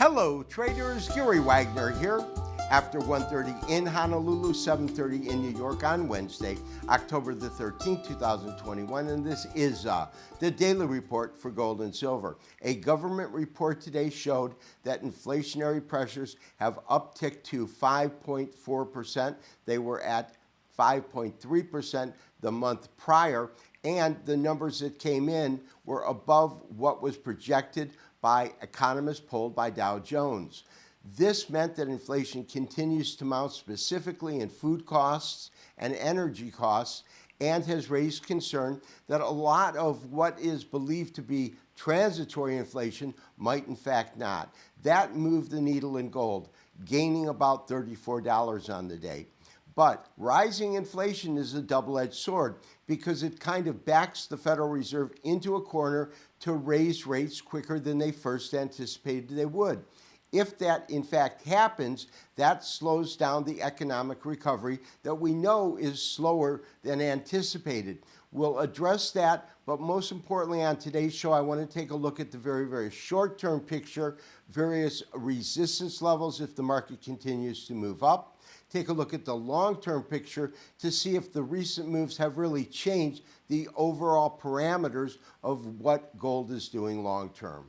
Hello traders, Gary Wagner here. After 1:30 in Honolulu, 7:30 in New York on Wednesday, October the 13th, 2021, and this is the daily report for gold and silver. A government report today showed that inflationary pressures have upticked to 5.4%. They were at 5.3% the month prior, and the numbers that came in were above what was projected by economists polled by Dow Jones. This meant that inflation continues to mount, specifically in food costs and energy costs, and has raised concern that a lot of what is believed to be transitory inflation might in fact not. That moved the needle in gold, gaining about $34 on the day. But rising inflation is a double-edged sword because it kind of backs the Federal Reserve into a corner to raise rates quicker than they first anticipated they would. If that in fact happens, that slows down the economic recovery that we know is slower than anticipated. We'll address that, but most importantly on today's show, I want to take a look at the very short-term picture, various resistance levels if the market continues to move up. Take a look at the long-term picture to see if the recent moves have really changed the overall parameters of what gold is doing long-term.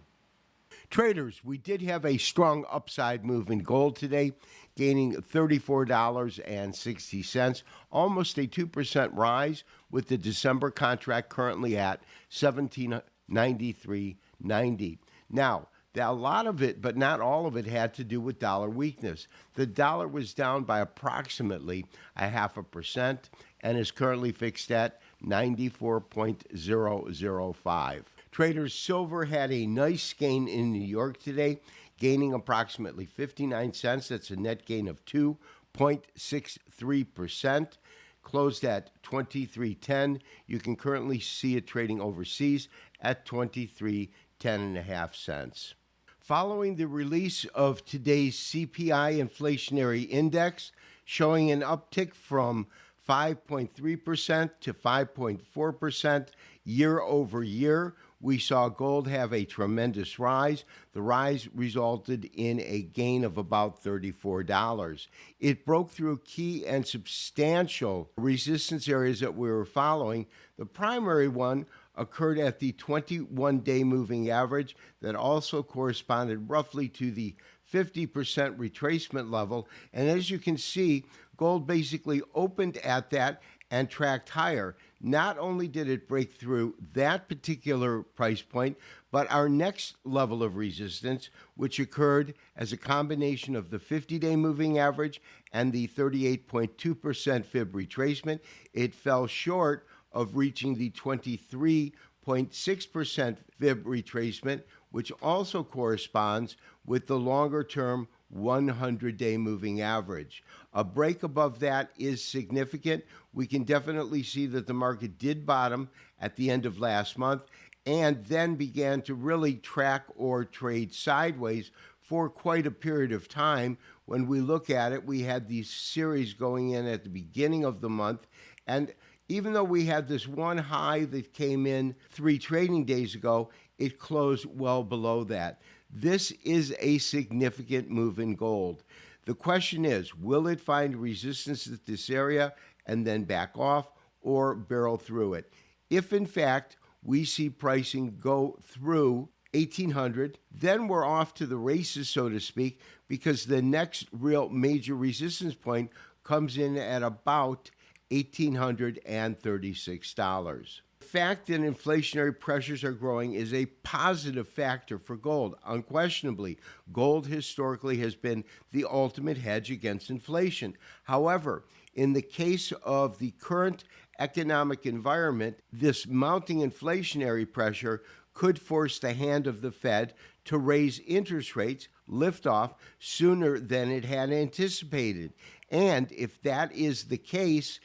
Traders, we did have a strong upside move in gold today, gaining $34.60, almost a 2% rise, with the December contract currently at $1793.90. Now, a lot of it, but not all of it, had to do with dollar weakness. The dollar was down by approximately 0.5% and is currently fixed at 94.005. Traders, silver had a nice gain in New York today, gaining approximately 59 cents. That's a net gain of 2.63%. Closed at 23.10. You can currently see it trading overseas at 23.10.5 cents. Following the release of today's CPI inflationary index, showing an uptick from 5.3% to 5.4% year over year, we saw gold have a tremendous rise. The rise resulted in a gain of about $34. It broke through key and substantial resistance areas that we were following. The primary one occurred at the 21-day moving average that also corresponded roughly to the 50% retracement level. And as you can see, gold basically opened at that and tracked higher. Not only did it break through that particular price point, but our next level of resistance, which occurred as a combination of the 50-day moving average and the 38.2% fib retracement, it fell short of reaching the 23.6% fib retracement, which also corresponds with the longer-term 100-day moving average. A break above that is significant. We can definitely see that the market did bottom at the end of last month and then began to really track or trade sideways for quite a period of time. When we look at it, we had these series going in at the beginning of the month, and even though we had this one high that came in 3 trading days ago, it closed well below that. This is a significant move in gold. The question is, will it find resistance at this area and then back off or barrel through it? If, in fact, we see pricing go through 1800, then we're off to the races, so to speak, because the next real major resistance point comes in at about $1,836. The fact that inflationary pressures are growing is a positive factor for gold. Unquestionably, gold historically has been the ultimate hedge against inflation. However, in the case of the current economic environment, this mounting inflationary pressure could force the hand of the Fed to raise interest rates, lift off, sooner than it had anticipated. And if that is the case,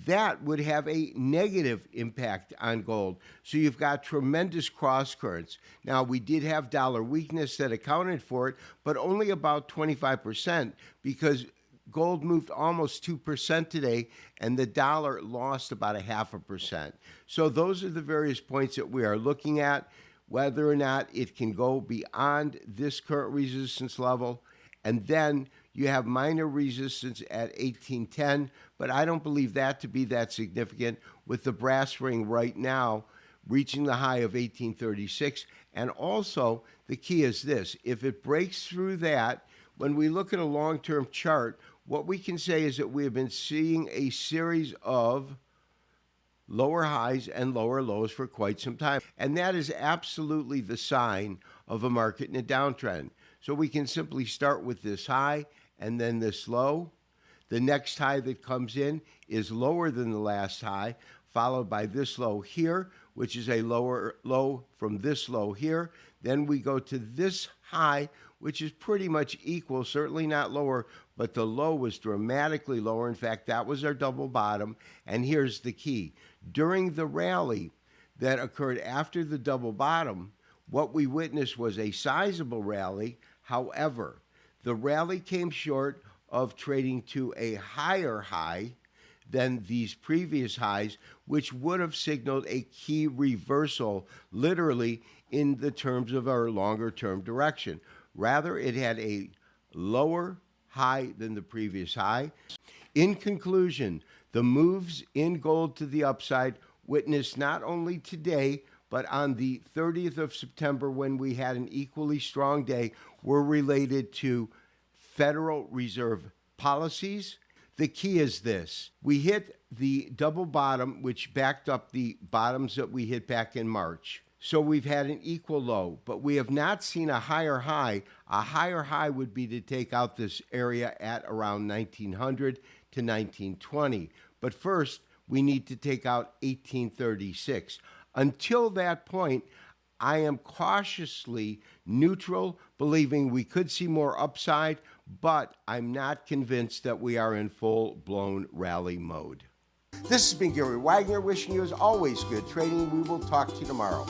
that would have a negative impact on gold. So you've got tremendous cross currents. Now, we did have dollar weakness that accounted for it, but only about 25%, because gold moved almost 2% today, and the dollar lost about 0.5%. So those are the various points that we are looking at. whether or not it can go beyond this current resistance level. And then you have minor resistance at 1810, but I don't believe that to be that significant, with the brass ring right now reaching the high of 1836. And also, the key is this: if it breaks through that, when we look at a long-term chart, what we can say is that we have been seeing a series of lower highs and lower lows for quite some time. And that is absolutely the sign of a market in a downtrend. So we can simply start with this high and then this low. The next high that comes in is lower than the last high, followed by this low here, which is a lower low from this low here. Then we go to this high, which is pretty much equal, certainly not lower, but the low was dramatically lower. In fact, that was our double bottom. And here's the key: during the rally that occurred after the double bottom, what we witnessed was a sizable rally. However, the rally came short of trading to a higher high than these previous highs, which would have signaled a key reversal, literally in the terms of our longer term direction. Rather, it had a lower high than the previous high. In conclusion, the moves in gold to the upside witnessed not only today, but on the 30th of September, when we had an equally strong day, were related to Federal Reserve policies. The key is this: we hit the double bottom, which backed up the bottoms that we hit back in March. So we've had an equal low, but we have not seen a higher high. A higher high would be to take out this area at around 1900 to 1920. But first, we need to take out 1836. Until that point, I am cautiously neutral, believing we could see more upside, but I'm not convinced that we are in full-blown rally mode. This has been Gary Wagner, wishing you, as always, good trading. We will talk to you tomorrow.